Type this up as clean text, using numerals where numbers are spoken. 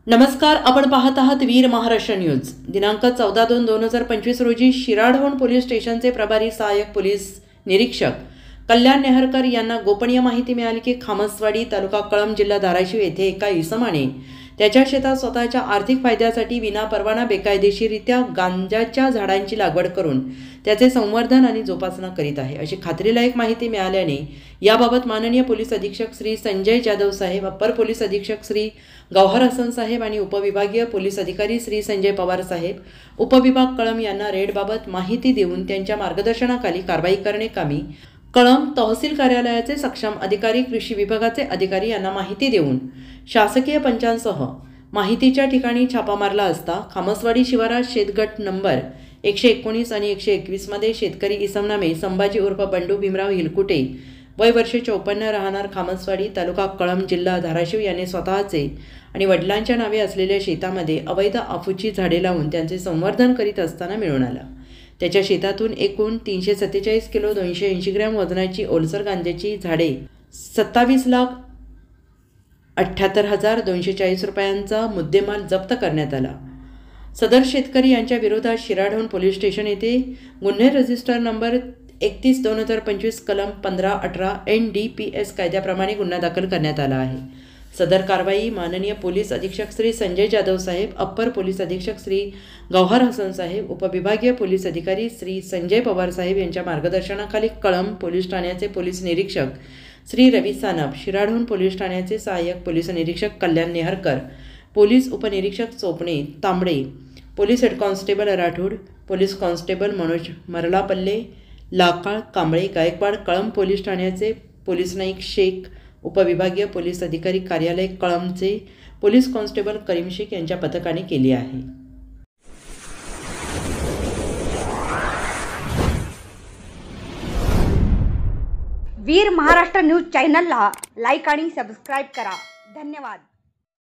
नमस्कार, आपण पाहत आहात वीर महाराष्ट्र न्यूज। दिनांक 14/2/2025 रोजी शिराढोण पोलीस स्टेशनचे प्रभारी सहाय्यक पोलीस निरीक्षक कल्याण नेहरकर यांना गोपनीय माहिती मिळाली की खामसवाडी तालुका कळंब जिल्हा धाराशिव येथे एका इसमाने त्याच्या शेतात स्वतःच्या आर्थिक फायद्यासाठी विनापरवाना बेकायदेशीररित्या गांजाच्या झाडांची लागवड करून त्याचे संवर्धन आणि जोपासना करीत आहे अशी खात्रीलायक माहिती मिळाल्याने याबाबत माननीय पोलीस अधीक्षक श्री संजय जाधव साहेब, अप्पर पोलीस अधीक्षक श्री गौहर हसन साहेब आणि उपविभागीय पोलीस अधिकारी श्री संजय पवार साहेब, उपविभाग कळंब यांना रेडबाबत माहिती देऊन त्यांच्या मार्गदर्शनाखाली कारवाई करणे कामी कळंब तहसील कार्यालयाचे सक्षम अधिकारी, कृषी विभागाचे अधिकारी यांना माहिती देऊन शासकीय पंचांसह माहितीच्या ठिकाणी छापा मारला असता खामसवाडी शिवारात शेतगट नंबर 119 आणि 121 मध्ये शेतकरी इसम नामे संभाजी उर्फ बंडू भीमराव हिलकुटे, वय वर्ष 54, राहणार खामसवाडी तालुका कळंब जिल्हा धाराशिव याने स्वतःचे आणि वडिलांच्या नावे असलेल्या शेतामध्ये अवैध आफूची झाडे लावून त्यांचे संवर्धन करीत असताना मिळून आला। त्याच्या शेतातून एकूण 347 किलो 280 ग्रॅम वजनाची ओलसर गांजाची झाडे 27,78,240 रुपयांचा मुद्देमाल जप्त करण्यात आला। सदर शेतकरी यांच्या विरोधात शिराढोण पोलीस स्टेशन येथे गुन्हे रजिस्टर नंबर 31/2025 कलम 15-18 NDPS कायद्याप्रमाणे गुन्हा दाखल करण्यात आला आहे। सदर कारवाई माननीय पोलीस अधीक्षक श्री संजय जाधव साहेब, अप्पर पोलीस अधीक्षक श्री गौहर हसन साहेब, उपविभागीय पोलीस अधिकारी श्री संजय पवार साहेब यांच्या मार्गदर्शनाखाली कळंब पोलीस ठाण्याचे पोलीस निरीक्षक श्री रवी सानप, शिराढोण पोलीस ठाण्याचे सहाय्यक पोलीस निरीक्षक कल्याण नेहरकर, पोलीस उपनिरीक्षक Chopane Tambde, police head constable Rathod, police constable Manoj Marlapalle, Lakal, Kamble, Gaikwad, Kalamb police ठाण्याचे पोलीस नाईक शेख, उपविभागीय पोलीस अधिकारी कार्यालय कळंबचे पोलीस कॉन्स्टेबल करीम शेख यांच्या पथकाने केली आहे। वीर महाराष्ट्र न्यूज चॅनलला लाईक आणि सबस्क्राईब करा। धन्यवाद।